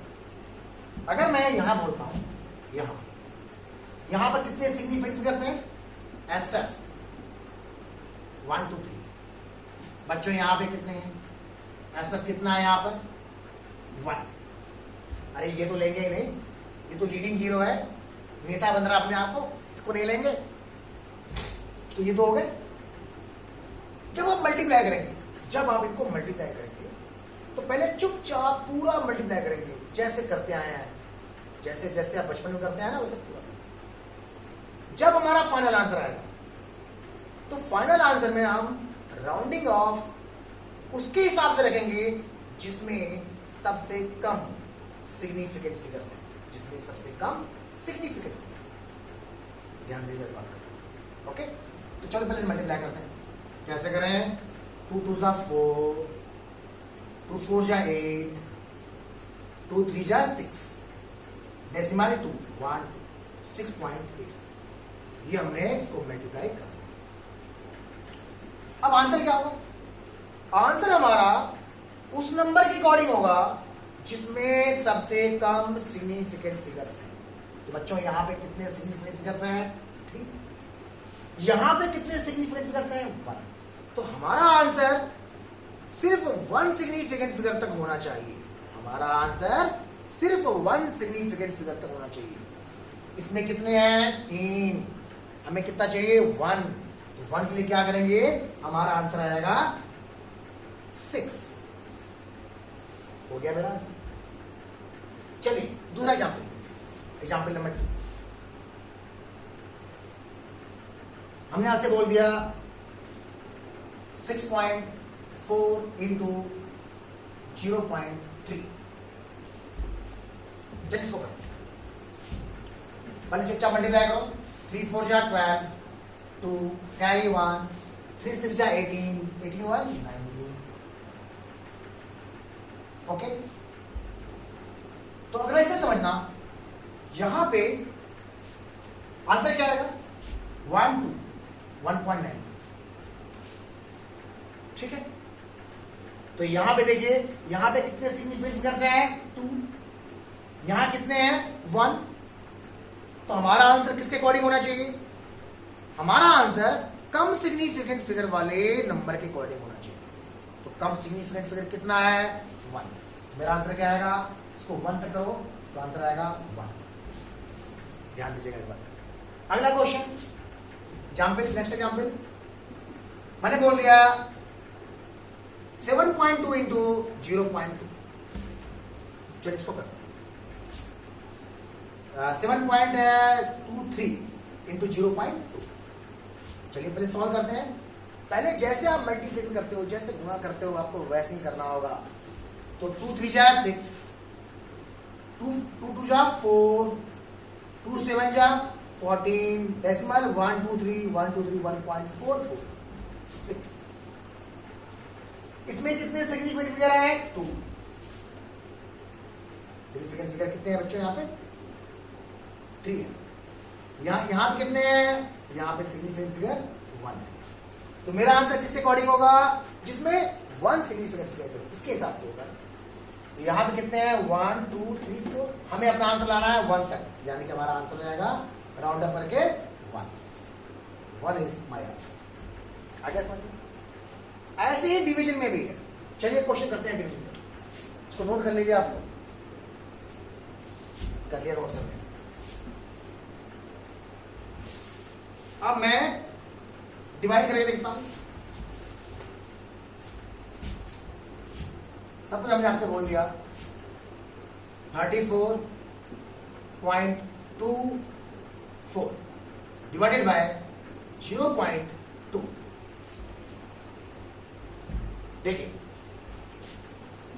अगर मैं यहां बोलता हूं यहां पर कितने सिग्निफिकेंट फिगर्स हैं? SF 1 2 3। बच्चों यहां पे कितने हैं? SF कितना है यहां पर? 1। अरे ये तो लेंगे ही नहीं, ये तो लीडिंग हीरो है, नेता बन रहा अपने आप को, इसको नहीं लेंगे। तो ये तो हो गए। जब आप मल्टीप्लाई करेंगे, जब आप इनको मल्टीप्लाई करेंगे तो पहले चुपचाप पूरा मल्टीप्लाई करेंगे जैसे करते आए हैं, जैसे जैसे आप बचपन में करते हैं ना वैसे पूरा। जब हमारा फाइनल आंसर आएगा तो फाइनल आंसर में हम राउंडिंग ऑफ उसके हिसाब से रखेंगे जिसमें सबसे कम सिग्निफिकेंट फिगर्स हैं, जिसमें सबसे कम सिग्निफिकेंट फिगर्स हैं। ध्यान दीजिए इस बात का। ओके, तो चलो पहले मल्टीप्लाई करते हैं। कैसे करें? 2 2 जा 4, 2 4 जा 8, 2 3 जा 6, डेसिमल 2 1 6.8। ये हमने इसको मल्टीप्लाई कर दिया। अब आंसर क्या होगा? आंसर हमारा उस नंबर के अकॉर्डिंग होगा जिसमें सबसे कम सिग्निफिकेंट फिगर्स हैं। तो बच्चों यहां पे कितने सिग्निफिकेंट फिगर्स हैं? 3। यहां पे कितने सिग्निफिकेंट फिगर्स हैं? 1। तो हमारा आंसर सिर्फ 1 सिग्निफिकेंट फिगर तक होना चाहिए। हमारा आंसर सिर्फ 1 सिग्निफिकेंट फिगर तक होना चाहिए। इसमें कितने हैं? 3। हमें कितना चाहिए? 1। तो 1 के लिए क्या करेंगे? हमारा आंसर आएगा 6। हो गया मेरा आंसर। चलिए दूसरा एग्जाम्पल, एग्जाम्पल नंबर 2। हमने यहां से बोल दिया 6.4 इंटू 0.3। चलिए इसको करें। पहले चुपचाप मल्टीप्लाई करो। 3 4 जा 12, 2 कैरी 1, 3 6 जा 18, 18 1 19। ओके, तो अगला इसे समझना, यहां पे आंसर क्या आएगा? 1 2 1.9। ठीक है, तो यहां पे देखिए, यहां पे कितने सिग्निफिकेंट फिगर्स हैं? 2। यहां कितने हैं? 1। तो हमारा आंसर किसके अकॉर्डिंग होना चाहिए? हमारा आंसर कम सिग्निफिकेंट फिगर वाले नंबर के अकॉर्डिंग होना चाहिए। तो कम सिग्निफिकेंट फिगर कितना है? 1। मेरा आंसर क्या आएगा? इसको 1 तक करो तो आंसर आएगा 1। ध्यान दीजिएगा इस बात। अगला क्वेश्चन, एग्जाम्पल, नेक्स्ट एग्जाम्पल। मैंने बोल दिया 7.2 इंटू 0.2। चलिए इसको करते हैं। 7.23 इंटू 0.2। चलिए पहले सॉल्व करते हैं। पहले जैसे आप मल्टीप्लिकेशन करते हो, जैसे गुणा करते हो, आपको वैसे ही करना होगा। तो 2 3 जा 6, 2 2 जा 4, 2 7 जा 14, डेसिमल 1 2 3 1 2 3 1.44 6। इसमें कितने सिग्निफिकेंट फिगर है? 2। सिग्निफिकेंट फिगर कितने हैं बच्चों? यहां पे 3 है। यहां पे कितने हैं? यहां पे सिग्निफिकेंट फिगर 1 है। तो मेरा आंसर किसके अकॉर्डिंग होगा? जिसमें 1 सिग्निफिकेंट फिगर, इसके हिसाब से होगा। यहां पे कितने हैं? 1 2 3 4। हमें अपना आंसर लाना है 1 तक, यानी कि हमारा आंसर रहेगा राउंड ऑफ करके 1 इज माय आंसर। आगे समझ। ऐसे ही डिवीजन में भी है। चलिए क्वेश्चन करते हैं डिवीजन का, इसको नोट कर लीजिए आप लोग, कर लिया नोट करके। अब मैं डिवाइड करके लिखता हूं। सब कुछ हमने आपसे बोल दिया। 34.24 डिवाइडेड बाय 0.2। देखिए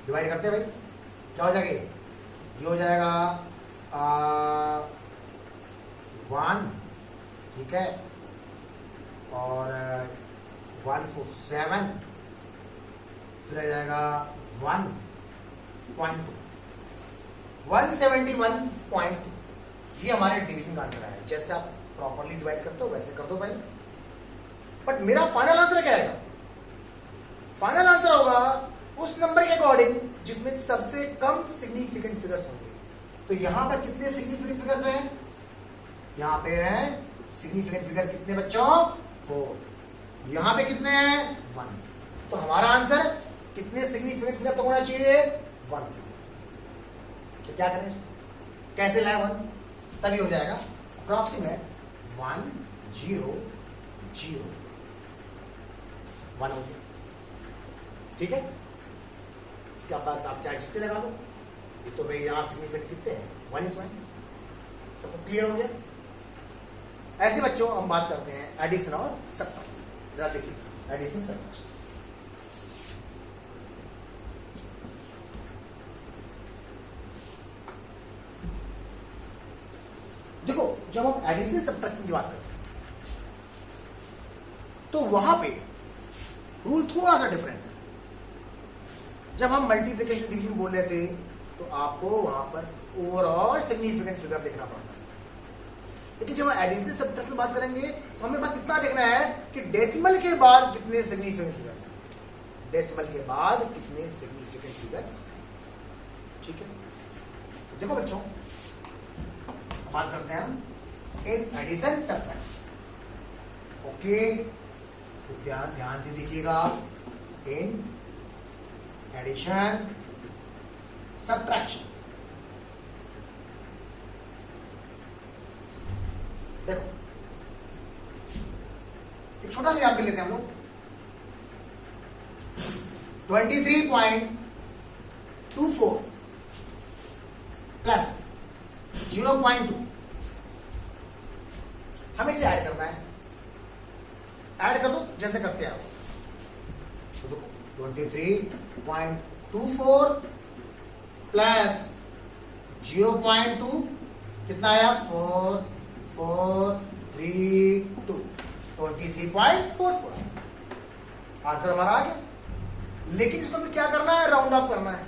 डिवाइड करते हैं भाई, क्या हो जाएगा? ये हो जाएगा 1, ठीक है, और 147, फिर आ जाएगा 1.2, 171.2। ये हमारे डिवीजन का आंसर है। जैसे आप प्रॉपर्ली डिवाइड करते हो वैसे कर दो पहले। बट मेरा फाइनल आंसर क्या आएगा? फाइनल आंसर होगा उस नंबर के अकॉर्डिंग जिसमें सबसे कम सिग्निफिकेंट फिगर्स होंगे। तो यहां पर कितने सिग्निफिकेंट फिगर्स हैं? यहां पे है सिग्निफिकेंट फिगर कितने बच्चों? 4। यहां पे कितने हैं? 1। तो हमारा आंसर कितने सिग्निफिकेंट फिगर तक होना चाहिए? 1। तो क्या करें, कैसे लाए 1? तभी हो जाएगा अप्रॉक्सीमेट 1 0 0 1 हो गया, ठीक है। इसके बाद आप चाहे जितने लगा दो, ये तो भाई यहाँ सिग्निफिकेंट कितने हैं? 1 ही तो है। सबको क्लियर हो गया? ऐसे बच्चों हम बात करते हैं एडिशन और सबट्रैक्शन। जरा देखिए एडिशन सबट्रैक्शन। देखो जब हम एडिशन सबट्रैक्शन की बात करते हैं तो वहां पे रूल थोड़ा सा डिफरेंट है। जब हम मल्टीप्लिकेशन डिवीजन बोल रहे थे तो आपको वहां पर ओवरऑल सिग्निफिकेंट फिगर देखना पड़ता है। लेकिन जब हम एडिशन सबट्रैक्शन बात करेंगे तो हमें बस इतना देखना है कि डेसिमल के बाद कितने सिग्निफिकेंट फिगर्स हैं। डेसिमल के बाद कितने सिग्निफिकेंट फिगर्स हैं, ठीक है। देखो बच्चों बात करते हैं हम इन एडिशन सबट्रैक्शन। ओके, तो ध्यान से देखिएगा। इन एडिशन सबट्रैक्शन देखो एक छोटा सा एग्जाम्पल लेते हैं हम लोग। 23.24 प्लस 0.2 हमें इसे ऐड करना है। ऐड कर दो जैसे करते हैं आप। तो देखो 23.24 प्लस 0.2 कितना आया? 4 4 3 2 23.44 आंसर हमारा आ गया। लेकिन इसको भी क्या करना है? राउंड ऑफ करना है।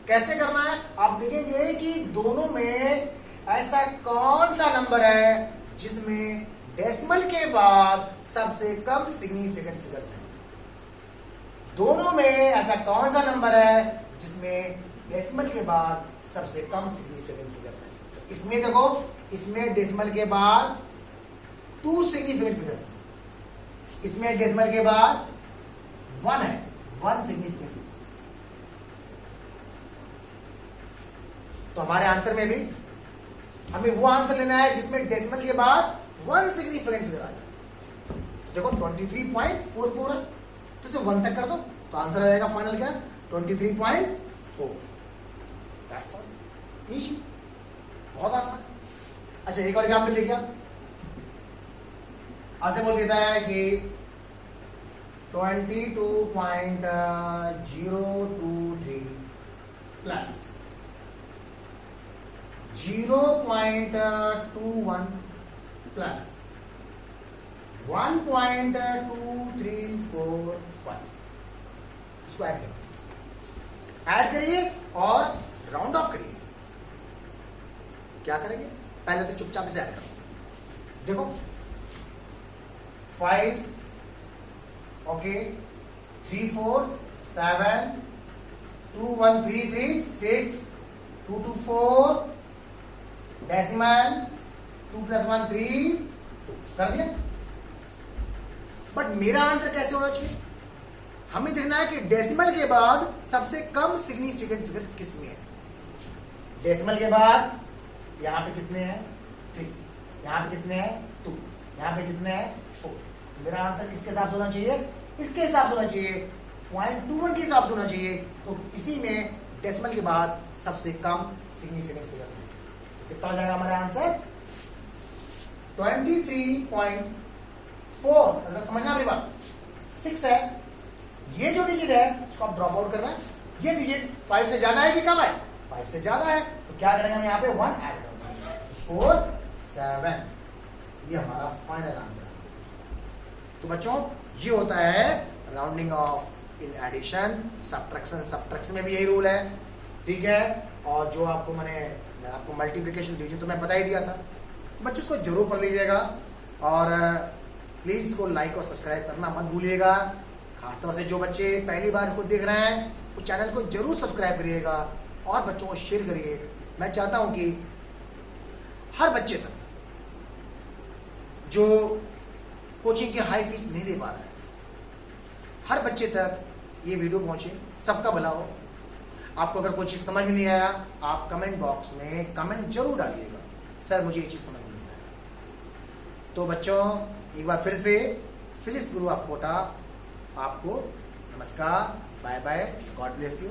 कैसे करना है? आप देखेंगे कि दोनों में ऐसा कौन सा नंबर है जिसमें डेसिमल के बाद सबसे कम सिग्निफिकेंट फिगर्स हैं। दोनों में ऐसा कौन सा नंबर है जिसमें डेसिमल के बाद सबसे कम सिग्निफिकेंट फिगर्स हैं। तो इसमें देखो, इसमें डेसिमल के बाद 2 सिग्निफिकेंट फिगर्स हैं। इसमें डेसिमल के बाद 1 है, 1 सिग्निफिकेंट फिगर्स। तो हमारे आंसर में भी हमें वो आंसर लेना है जिसमें डेसिमल के बाद 1 सिग्निफिकेंट फिगर आ जाए। देखो 23.44 है तो इसे 1 तक कर दो तो आंसर आ जाएगा फाइनल क्या? 23.4। दैट्स ऑल, इजी, बहुत आसान। अच्छा एक और एग्जाम्पल देखिए। आपसे बोल देता है कि 22.023 प्लस 0.21 प्लस 1.2345 इसको ऐड करिए। ऐड करिए और राउंड ऑफ करिए। क्या करेंगे? पहले तो चुपचाप इसे ऐड करो। देखो 5 ओके 3 4 7 2 1 3 3 6 2 2 4 डेसिमल 2 + 1 3 2 कर दिया। बट मेरा आंसर कैसे होना चाहिए? हमें देखना है कि डेसिमल के बाद सबसे कम सिग्निफिकेंट फिगर किस में है। डेसिमल के बाद यहां पे कितने हैं 3, यहां पे कितने हैं 2, यहां पे कितने हैं 4। मेरा आंसर किसके हिसाब से होना चाहिए, इसके हिसाब से होना चाहिए, 0.21 के हिसाब से होना चाहिए। तो इसी में डेसिमल के बाद सबसे कम सिग्निफिकेंट फिगर है, तो कितना हो जाएगा हमारा आंसर 23.4। अगर समझना मेरी बात 6 है, ये जो डिजिट है उसको आप ड्रॉप आउट करना है, ये डिजिट 5 से ज्यादा है कि कम है, 5 से ज्यादा है, तो क्या करेंगे हम यहाँ पे 1 ऐड करेंगे, 4 7। ये हमारा फाइनल आंसर है। तो बच्चों ये होता है rounding off in addition, subtraction. Subtraction में भी यही रूल है, ठीक है। और जो आपको मैं आपको मल्टीप्लिकेशन डिवीजन तो मैं बता ही दिया था, तो बच्चों इसको जरूर पढ़ लीजिएगा और प्लीज इसको लाइक और सब्सक्राइब करना मत भूलिएगा। खासतौर से जो बच्चे पहली बार इसको देख रहे हैं वो चैनल को जरूर सब्सक्राइब करिएगा और बच्चों को शेयर करिए। मैं चाहता हूं कि हर बच्चे तक जो कोचिंग की हाई फीस नहीं दे पा रहा है, हर बच्चे तक ये वीडियो पहुंचे, सबका भला हो। आपको अगर कोई चीज समझ में नहीं आया, आप कमेंट बॉक्स में कमेंट जरूर डालिएगा, सर मुझे ये चीज समझ में नहीं आया। तो बच्चों एक बार फिर से फिजिक्स गुरु ऑफ कोटा आपको नमस्कार, bye bye, God bless you.